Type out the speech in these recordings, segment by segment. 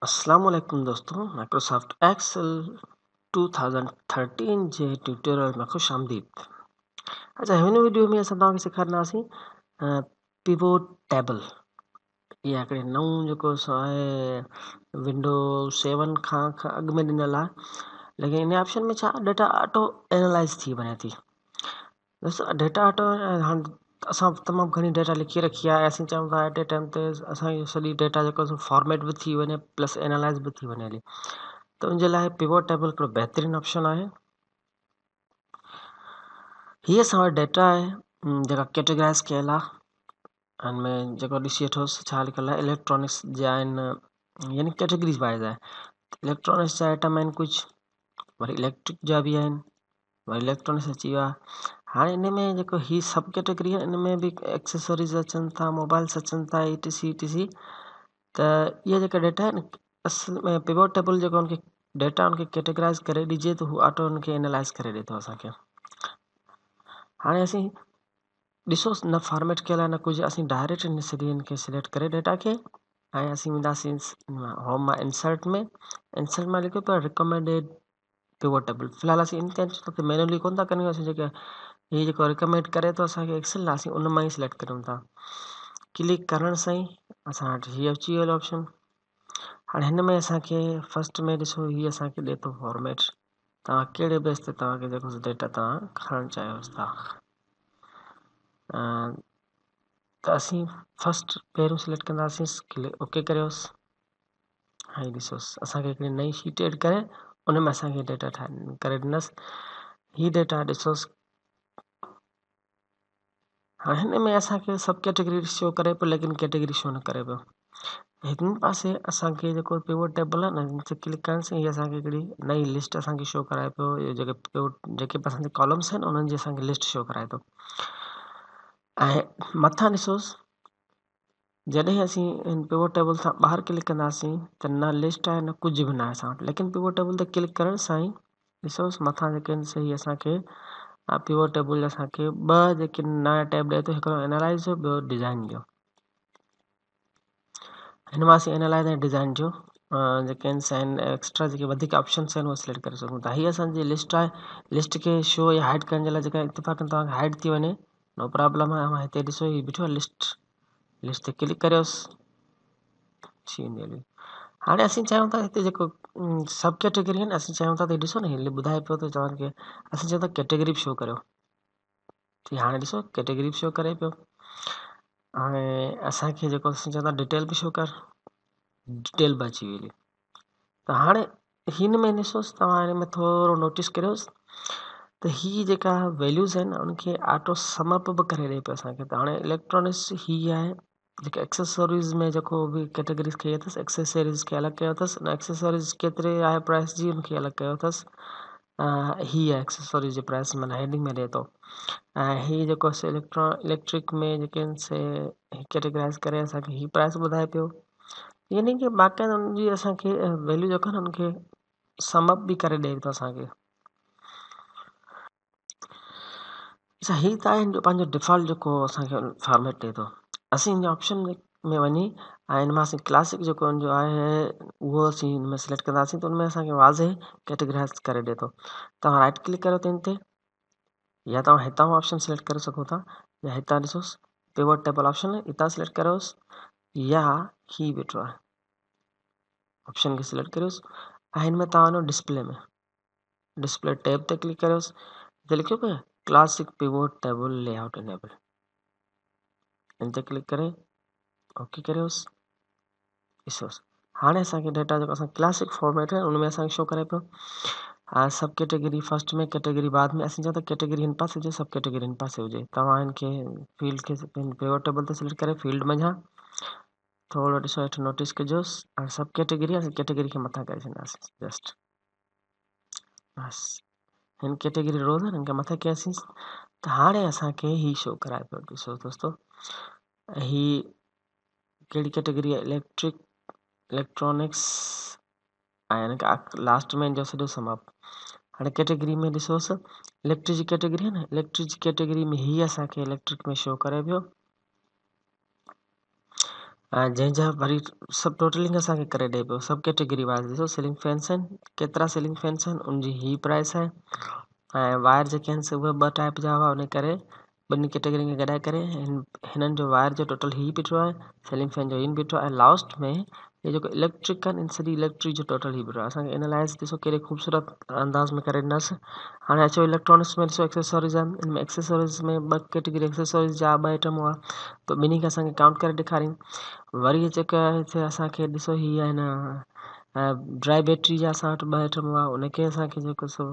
अस्सलामुअलैकुम दोस्तों, Microsoft XL 2013 जे tutorial में खुश आमदीद। अच्छा, हिन वीडियो में असां तव्हांखे सेखारींदासीं पिवोट टेबल। इहा हिकिड़ी नऊं जेको आहे विंडो 7 खां अॻु में ॾिनल आहे, लेकिन इन ऑप्शन में छा डेटा ऑटो एनालाइज़ थी वञे थी। दोस्तों, डेटा ऑटो हाणे असां तमामु घणी डेटा लिखी रखी आहे, असीं चाहियूं था एट ए टाइम ते असांजी सॼी डेटा जेको फॉर्मेट बि थी वञे प्लस एनालाइज़ बि थी वञे हली। त उनजे लाइ पिवोट टेबल हिकिड़ो बहितरीनु ऑप्शन आहे। हीअ असां वटि डेटा आहे जेका कैटेगराइज़ कयल आहे। हिनमें जेको ॾिसी वठोसि छा लिखियलु आहे, इलेक्ट्रॉनिक्स जा आहिनि, यानी कैटेगरीज़ वाइज़ आहे। इलेक्ट्रॉनिक्स जा आइटम आहिनि कुझु, वरी इलेक्ट्रिक जा बि आहिनि, वरी इलेक्ट्रॉनिक्स अची वियो आहे। हाणे इन में जेको ही सब कैटेगरी आहे, इन में बि एक्सेसरीज़ अचनि था, मोबाइल्स अचनि था, ETC। त इहे जेका डेटा आहे न, असल में पिवोट टेबल जेको उनखे डेटा उनखे कैटेगराइज़ करे ॾिजे त हू ऑटो उनखे एनालाइज़ करे ॾिए थो असांखे। हाणे असीं ॾिसोसि न फॉर्मेट कयल आहे न कुझु, असीं डायरेक्ट इन सॼी इनखे सिलेक्ट करे डेटा खे ऐं असीं वेंदासीं होम मां इंसर्ट मां लिखियो पियो रिकमेंडेड पिवोट टेबल। फ़िलहाल असीं इन ते मैनुअली कोन था करियूं, असीं जेके हीअ जेको रिकमेंड करे थो असांखे एक्सेल, असीं उन मां ई सिलेक्ट करियूं था। क्लिक करण सां ई असां वटि हीअ अची वियो ऑप्शन। हाणे हिन में असांखे फस्ट में ॾिसो, हीअ असांखे ॾिए थो फॉर्मेट, तव्हां कहिड़े बेस ते तव्हांखे जेको डेटा तव्हां खणणु चाहियोसि था। त असीं फस्ट पहिरियों सिलेक्ट कंदासीं, ओके करियोसि। हाणे ॾिसोसि असांखे हिकिड़ी नई शीट एड करे उन में असांखे डेटा ठाहे करे ॾिनसि। हीअ डेटा ॾिसोसि। हाणे हिन में असांखे सब कैटेगरी शो करे पियो, लेकिन कैटेगरी शो न करे पियो। हिन पासे असांखे जेको पिवोट टेबल आहे न, हिन ते क्लिक करण सां हीअ असांखे हिकिड़ी नई लिस्ट असांखे शो कराए पियो। इहे जेके असांजे कॉलम्स आहिनि उन्हनि जी असांखे लिस्ट शो कराए थो। ऐं मथां ॾिसोसि, जॾहिं असीं हिन पिवोट टेबल सां ॿाहिरि क्लिक कंदासीं त न लिस्ट आहे न कुझु बि न आहे असां वटि, लेकिन पिवोट टेबल ते क्लिक करण सां ई ॾिसोसि मथां जेके आहिनि सही असांखे पिवोट टेबल असांखे ॿ जेके नया टैब ॾिए थो, हिकिड़ो एनालाइज़ जो, ॿियो डिज़ाइन जो। हिन मां असीं एनालाइज़ ऐं डिज़ाइन जो जेके आहिनि एक्स्ट्रा जेके वधीक ऑप्शन्स आहिनि उहे सिलेक्ट करे सघूं था। हीअ असांजी लिस्ट आहे। लिस्ट खे शो या हाइड करण जे लाइ जेका इत्तेफ़ाक़नि तव्हांखे हाइड थी वञे, नो प्रॉब्लम आहे। मां हिते ॾिसो हीअ बीठो आहे लिस्ट ते क्लिक करियोसि, थी वेंदी हली। हाणे असीं चाहियूं था हिते जेको सब कैटेगरी आहिनि, असीं चाहियूं था त ॾिसो न हीअ ॿुधाए पियो त तव्हांखे, असीं चाहियूं था कैटेगरी बि शो करियो। हाणे ॾिसो कैटेगरी बि शो करे पियो। हाणे असांखे जेको असीं चवंदा डिटेल बि शो कर, डिटेल बि अची वई। त हाणे हिन में ॾिसोसि, तव्हां हिन में थोरो नोटिस करियोसि त हीअ जेका वैल्यूज़ आहिनि उनखे ऑटो समअप बि करे ॾिए पियो असांखे। त हाणे इलेक्ट्रॉनिक्स हीअ आहे जेके एक्सेसरीज़ में जेको बि कैटेगरीज़ खे अथसि, एक्सेसरीज़ खे अलॻि कयो अथसि, एक्सेसरीज़ केतिरे आहे प्राइस जी उनखे अलॻि कयो अथसि। हीअ एक्सेसरीज़ जे प्राइस माना हेडिंग में ॾिए थो। ऐं हीअ जेको इलेक्ट्रिक में जेके आहिनि से कैटेगराइज़ करे असांखे हीअ प्राइस ॿुधाए पियो, यानी कि बाक़ाइदा उनजी असांखे वैल्यू जेको आहे न उनखे समअप बि करे ॾिए थो असांखे। अच्छा, हीअ त आहे पंहिंजो डिफ़ॉल्ट जेको असांखे फॉर्मेट ॾिए थो। असीं हिन ऑप्शन में वञी ऐं हिन मां असीं क्लासिक जेको हुनजो आहे उहो असीं हिन में सिलेक्ट कंदासीं, त उनमें असांखे वाज़े कैटेगराइज़ करे ॾिए थो। तव्हां राइट क्लिक करियो त हिन ते, या तव्हां हितां ऑप्शन सिलेक्ट करे सघो था, या हितां ॾिसोसि पिवोट टेबल ऑप्शन आहे, हितां सिलेक्ट करियोसि, या ही वेठो आहे ऑप्शन खे सिलेक्ट करियोसि ऐं हिन में तव्हां वञो डिस्प्ले टैब ते क्लिक करियोसि। हिते लिखियो पियो classic pivot table layout enable, इन ते क्लिक करे ओके करियोसि। ॾिसोसि हाणे असांखे डेटा जेको असां क्लासिक फॉर्मेट आहे उनमें असांखे शो करे पियो। सब कैटेगरी फस्ट में, कैटेगरी बाद में। असीं चाहूं था कैटेगरी हिन पासे हुजे, सब कैटेगरी हिन पासे हुजे। तव्हां हिनखे फील्ड खे पिवोट टेबल ते सिलेक्ट करे फील्ड में थोरो ॾिसो हेठि नोटिस कजोसि, ऐं सब कैटेगरी असीं कैटेगरी खे मथां करे छॾींदासीं जस्ट बसि। हिन कैटेगरी रोज़ आहे, हिनखे मथे कयासीं त हाणे असांखे ही शो कराए पियो। ॾिसो दोस्तो, ही कहिड़ी कैटेगरी आहे, इलेक्ट्रॉनिक्स, ऐं हिनखे लास्ट में जो सॼो समअप। हाणे कैटेगरी में ॾिसोसि इलेक्ट्रिक जी कैटेगरी आहे न, इलेक्ट्रिक जी कैटेगरी में ही असांखे इलेक्ट्रिक में शो करे पियो। जंहिंजा वरी सभु टोटलिंग असांखे करे ॾिए पियो सभु कैटेगरी वाइज़। ॾिसो सीलिंग फैन्स आहिनि, केतिरा सीलिंग फैन्स आहिनि उनजी ही प्राइस आहे। ऐं वायर जेके आहिनि से उहे ॿ टाइप जा हुआ, उन करे ॿिनी कैटेगरी खे गॾाए करे हिननि जो वायर जो टोटल ही बीठो आहे, सीलिंग फैन जो इन बीठो आहे। ऐं लास्ट में ये जेको इलेक्ट्रिक आहिनि, इन सॼी इलेक्ट्रिक जो टोटल ही बीठो आहे। असांखे एनालाइज़ ॾिसो कहिड़े ख़ूबसूरत अंदाज़ में करे ॾिनसि। हाणे अचो इलेक्ट्रॉनिक्स में, ॾिसो एक्सेसरीज़ आहिनि, इनमें एक्सेसरीज़ में ॿ कैटेगरी एक्सेसरीज़ जा ॿ आइटम हुआ, त ॿिनी खे असांखे काउंट करे ॾेखारियूं। वरी जेका हिते असांखे ॾिसो ही आहे न ड्राई बैटरी जा असां वटि ॿ आइटम हुआ, उनखे असांखे जेको सो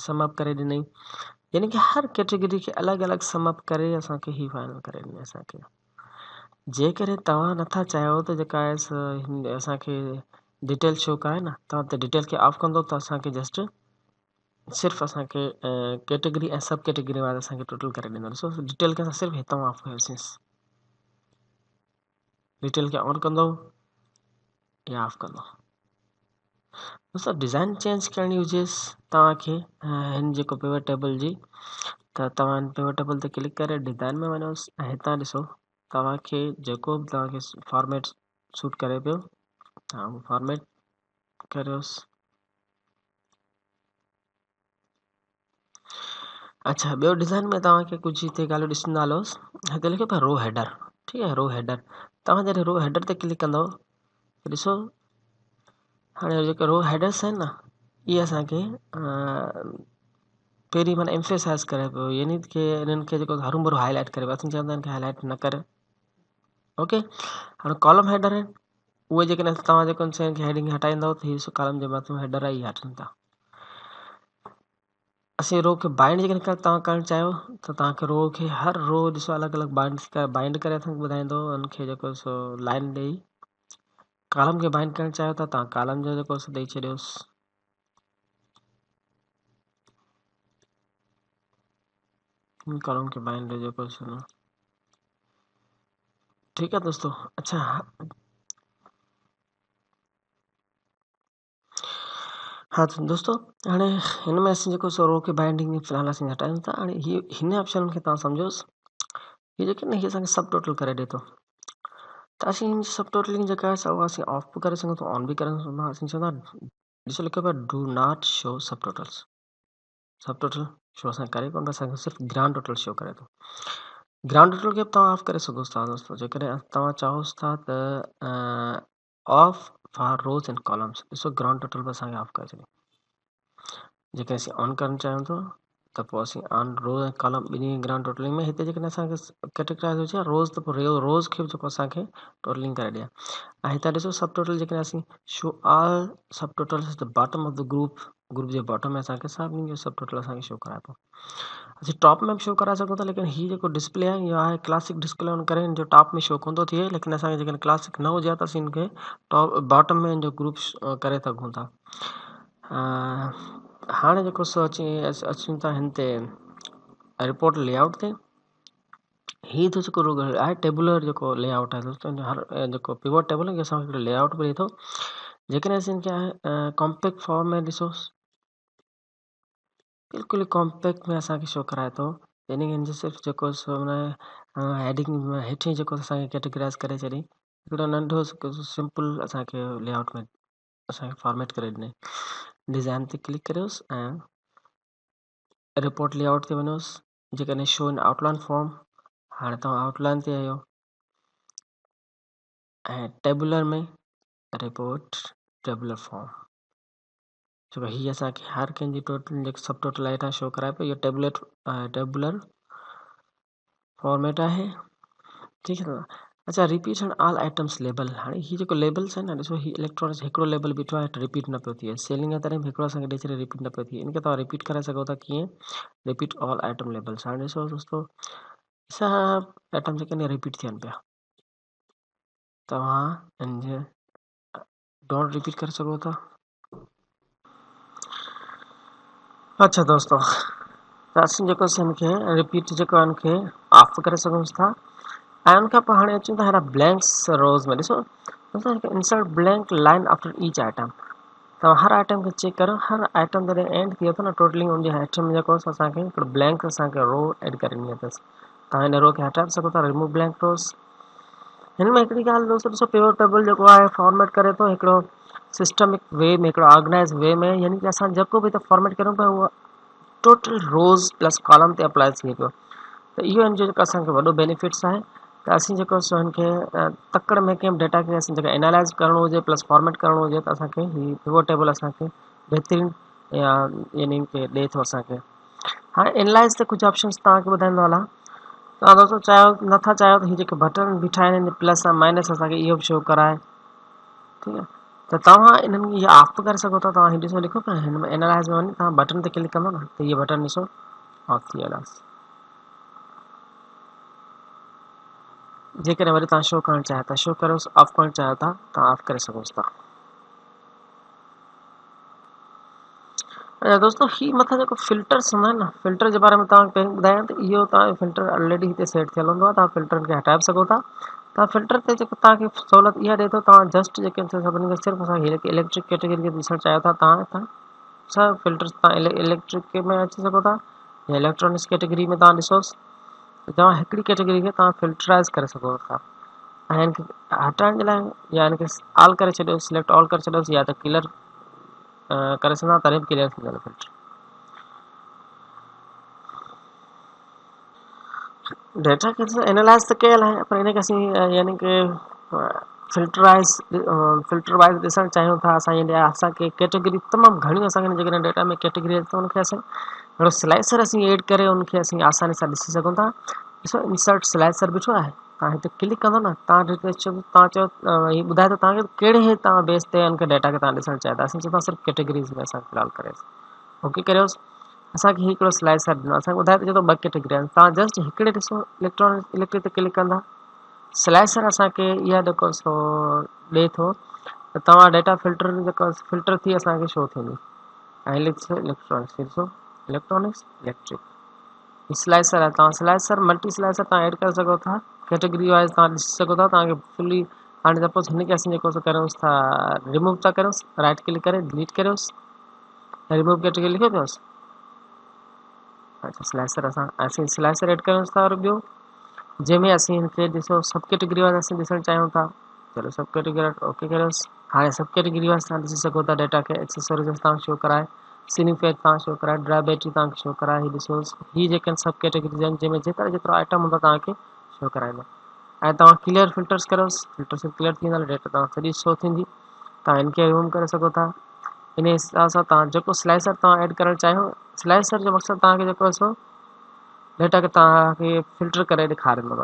सम अप करे ॾिनई। यानी कि हर कैटेगरी खे अलॻि अलॻि सम अप करे असांखे ही फाइनल करे ॾिनई असांखे। जेकॾहिं तव्हां नथा चाहियो त जेका आहे असांखे डिटेल शो कराए न, तव्हां त डिटेल खे ऑफ कंदो त असांखे जस्ट सिर्फ़ु असांखे कैटेगरी ऐं सब कैटेगरी वारा असांखे टोटल करे ॾींदो। ॾिसो डिटेल खे असां सिर्फ़ु हितां ऑफ कयोसीं, डिटेल खे ऑन कंदो या ऑफ कंदो। दोस्तों डिज़ाइन चेंज करणी हुजेसि तव्हांखे हिन जेको पिवट टेबल जी, त तव्हां हिन पिवट टेबल ते क्लिक करे डिज़ाइन में वञोसि ऐं हितां ॾिसो तव्हांखे जेको बि तव्हांखे फॉर्मेट सूट करे पियो तव्हां उहो फॉर्मेट करियोसि। अच्छा, ॿियो डिज़ाइन में तव्हांखे कुझु हिते ॻाल्हियूं ॾिसंदा हलोसि, हिते लिखियो पियो रो हेडर। ठीकु आहे, रो हेडर तव्हां जॾहिं रो हेडर ते क्लिक कंदव त ॾिसो हाणे जेके रो हेडर्स आहिनि न, इहे असांखे पहिरीं माना एम्फेसाइज़ करे पियो, यानी कि इन्हनि खे जेको हरू भरू हाईलाइट करे पियो। असीं चवंदा आहिनि कि हाईलाइट न करे। ओके, हाणे कॉलम हेडर आहिनि, उहे जेकॾहिं तव्हां जेको शयुनि खे हेडिंग हटाईंदव त हीअ कॉलम जे मथां हेडर आहे इहे हटनि था। असीं रो खे बाइंड जेकॾहिं तव्हां करणु चाहियो त तव्हांखे रो खे हर रो ॾिसो अलॻि अलॻि बाइंड करे असांखे ॿुधाईंदो, उनखे जेको सो लाइन ॾेई। कॉलम खे बाइंड करणु चाहियो त तव्हां कॉलम जो जेको सो ॾेई छॾियोसि। कॉलम खे बाइंड जेको सो ठीकु आहे दोस्तों। अच्छा हाँ तो दोस्तों हाणे हिन में असीं जेको सो रो खे बाइंडिंग फ़िलहाल असीं हटायूं था। हाणे हिन ऑप्शन खे तव्हां सम्झोसि, हीअ जेके न हीअ असांखे सब टोटल करे ॾिए थो, त असीं हिन सब टोटलिंग जेका आहे उहा असीं ऑफ बि करे सघूं था, ऑन बि करे सघूं था। असीं चवंदा ॾिसो लिखियो पियो डू नॉट शो सब टोटल्स। सब टोटल शो असांखे करे कोन, असांखे सिर्फ़ु ग्रांड टोटल शो करे थो। ग्राउंड टोटल खे बि तव्हां ऑफ करे सघोसि था दोस्तों, जेकॾहिं तव्हां चाहियोसि था त of four rows and columns. ॾिसो ग्राउंड टोटल बि असांखे ऑफ करे छॾियो। जेके असीं ऑन करणु चाहियूं था त पोइ असीं ऑन रोज़ ऐं कॉलम ॿिन्ही ग्राउंड टोटलिंग में हिते जेकॾहिं असांखे कैटेगराइज़ हुजे रोज़, त पोइ रोज़ खे बि जेको असांखे टोटलिंग करे ॾिए। ऐं हितां ॾिसो सब टोटल जेकॾहिं असीं शो ऑल सब totals at the bottom of the group J bottom में असांखे सभिनी जो सब टोटल असांखे शो कराए थो। असीं टॉप में बि शो कराए सघूं था, लेकिन हीअ जेको डिस्प्ले आहे इहो आहे क्लासिक डिस्प्ले, हुन करे हिन जो टॉप में शो कोन थो थिए। लेकिन असांखे जेकॾहिं क्लासिक न हुजे त असीं हिनखे टॉप बॉटम में हिन जो ग्रुप करे सघूं था। हाणे जेको सो अचूं था हिन ते रिपोर्ट लेआउट ते। हीअ त जेको आहे टेबुलर जेको लेआउट आहे दोस्तों, हर जेको पिवट टेबल आहे असांखे हिकिड़ो लेआउट बि ॾिए थो। जेकॾहिं असीं हिनखे कॉम्पैक्ट फॉर्म में ॾिसोसि, बिल्कुलु कॉम्पैक्ट में असांखे शो कराए थो, यानी कि हिन जो सिर्फ़ु जेको सो हेडिंग हेठि जेको असांखे कैटेगराइज़ करे छॾी, हिकिड़ो नंढो सिंपल असांखे लेआउट में असांखे फॉर्मेट करे ॾिनई। डिज़ाइन ते क्लिक करियोसि ऐं रिपोर्ट लेआउट ते वञोसि, जेकॾहिं शो इन आउटलाइन फॉर्म। हाणे तव्हां आउटलाइन ते आहियो ऐं टेबुलर में रिपोर्ट टेबुलर फॉर्म, छो हीअ असांखे हर कंहिंजी टोटल जेको सब टोटल हेठां शो कराए पियो, इहो टेबुलर फॉर्मेट आहे। ठीकु आहे। अच्छा, repeat and all items label. हाणे हीअ जेको लेबल्स आहिनि न, ॾिसो हीअ इलेक्ट्रॉनिक्स हिकिड़ो लेबल बीठो आहे, रिपीट न पियो थिए। सेलिंग जे तॾहिं बि हिकिड़ो असांखे ॾेई छॾे, रिपीट न पियो थिए। इनखे तव्हां रिपीट करे सघो था, कीअं रिपीट ऑल आइटम लेबल्स। हाणे ॾिसो दोस्तों सभु आइटम जेके आहिनि रिपीट थियनि पिया, तव्हां हिनजे डोंट रिपीट करे सघो था। अच्छा दोस्तों, त असीं जेको हिनखे रिपीट जेको आहे हिनखे ऑफ करे सघूं था। ऐं उनखां पोइ हाणे अचूं था हिन ब्लैंक्स रोज़ में। ॾिसो दोस्तों, insert blank line after each item. तव्हां हर आइटम खे चेक करो, हर आइटम जॾहिं एंड थिए थो न टोटलिंग, उनजे हेठि में जेको असांखे हिकिड़ो ब्लैंक असांखे रो एड करणी अथसि। तव्हां हिन रो खे हटाए सघो था, रिमूव ब्लैंक रोज़। हिन में हिकिड़ी ॻाल्हि दोस्तों ॾिसो, पिवट टेबल जेको आहे फॉर्मेट करे थो हिकिड़ो सिस्टमिक वे में, हिकिड़ो ऑर्गेनाइज़ वे में, यानी कि असां जेको बि त फॉर्मेट करूं पिया उहा टोटल रोज़ प्लस कॉलम ते अप्लाई थिए पियो। त इहो हिन जो जेको असांखे वॾो बेनिफिट्स आहे। त असीं जेको सो हिनखे तकड़ में कंहिं डेटा खे असीं जेका एनालाइज़ करिणो हुजे प्लस फॉर्मेट करिणो हुजे त असांखे हीउ पिवट टेबल असांखे बहितरीनु या यानी कि ॾिए थो असांखे। हाणे एनालाइज़ ते कुझु ऑप्शन्स तव्हांखे ॿुधाईंदो हलां। तव्हां दोस्तों चाहियो नथा चाहियो त हीअ जेके बटन बीठा आहिनि प्लस ऐं माइनस असांखे इहो बि शो कराए, ठीकु आहे। त तव्हां इन्हनि खे इहे ऑफ बि करे सघो था। तव्हां हीअ ॾिसो लिखो पिया हिन में एनालाइज़ में वञी तव्हां बटन ते क्लिक कंदो न त इहे बटन ॾिसो ऑफ थी वेंदा। जेकॾहिं वरी तव्हां शो करणु चाहियो था शो करोसि, ऑफ करणु चाहियो था तव्हां ऑफ करे सघोसि था। दोस्तों ही मथां जेको फिल्टर्स हूंदा आहिनि न, फिल्टर जे बारे में तव्हांखे पहिरीं ॿुधायां त इहो तव्हांजो फिल्टर ऑलरेडी हिते सेट थियल हूंदो आहे। तव्हां फिल्टरनि खे हटाए बि सघो था। तव्हां फिल्टर ते जेको तव्हांखे सहूलियत इहा ॾिए थो, तव्हां जस्ट जेके सभिनी खे सिर्फ़ु असां इलेक्ट्रिक कैटेगरी खे ॾिसणु चाहियो था तव्हां सभु फिल्टर्स तव्हां इलेक्ट्रिक में अची सघो था या इलेक्ट्रॉनिक्स कैटेगरी में तव्हां ॾिसोसि त तव्हां हिकिड़ी कैटेगरी खे तव्हां फिल्टराइज़ करे सघो था। ऐं हिनखे हटाइण जे लाइ या हिनखे ऑल करे छॾियो, सिलेक्ट ऑल करे छॾियोसि, या त क्लियर करे सघंदा तॾहिं बि क्लियर थींदो फिल्टर। डेटा खे एनालाइज़ त कयल आहे पर हिनखे असीं यानी कि फिल्टर वाइज़ ॾिसणु चाहियूं था। असांखे कैटेगरी तमामु घणियूं असांखे जेकॾहिं डेटा में कैटेगरी त उनखे असां हिकिड़ो स्लाइसर असीं ऐड करे उनखे असीं आसानी सां ॾिसी सघूं था। ॾिसो इंसर्ट स्लाइसर बीठो आहे, तव्हां हिते क्लिक कंदो न तव्हां चओ हीअ ॿुधाए थो तव्हांखे कहिड़े तव्हां बेस ते हुनखे डेटा खे तव्हां ॾिसणु चाहियो था। असीं चऊं था सिर्फ़ु कैटेगरीज़ में असां फ़िलहालु करे ओके करियोसि। असांखे हिकिड़ो स्लाइसर ॾिनो, असांखे ॿुधाए थो चए थो ॿ कैटेगरी आहिनि। तव्हां जस्ट हिकिड़े ॾिसो इलेक्ट्रिक ते क्लिक कंदा स्लाइसर असांखे इहा जेको सो ॾिए थो त तव्हां डेटा फिल्टर जेको फिल्टर थी असांखे शो थींदी। ऐं इलेक्ट्रॉनिक्स ॾिसो इलेक्ट्रॉनिक्स इलेक्ट्रिक स्लाइसर आहे। तव्हां स्लाइसर मल्टी स्लाइसर तव्हां ऐड करे सघो था। कैटेगरी वाइज़ तव्हां ॾिसी सघो था। तव्हांखे फुली हाणे सपोज़ हिनखे असीं जेको करियोसि था रिमूव था करियोसि, राइट क्लिक करे डिलीट करियोसि, रिमूव कैटेगरी लिखियो अथसि। अच्छा स्लाइसर असीं स्लाइसर ऐड करियोसि था। और ॿियो जंहिंमें असीं हिनखे ॾिसो सब कैटेगरी वाइज़ असीं ॾिसणु चाहियूं था। चलो सब कैटेगरी ओके करियोसि। हाणे सब कैटेगरी वाइज़ तव्हां ॾिसी सघो था डेटा खे एक्सेसरीज़ तव्हां शो कराए, सीलिंग फैन तव्हां शो कराए, ड्राई बैटरी तव्हांखे शो कराए। हीअ ॾिसोसि हीअ जेके आहिनि सब कैटेगरीज़ आहिनि जंहिंमें जेतिरो आइटम हूंदो तव्हांखे शो कराईंदो। ऐं तव्हां क्लियर फिल्टर्स करियोसि, फिल्टर से क्लियर थी वेंदा डेटा तव्हां सॼी शो थींदी। तव्हां हिनखे रिमूव करे सघो था। इन हिसाब सां तव्हां जेको स्लाइसर तव्हां ऐड करणु चाहियो, स्लाइसर जो मक़सदु तव्हांखे जेको आहे सो डेटा खे तव्हांखे फिल्टर करे ॾेखारींदो।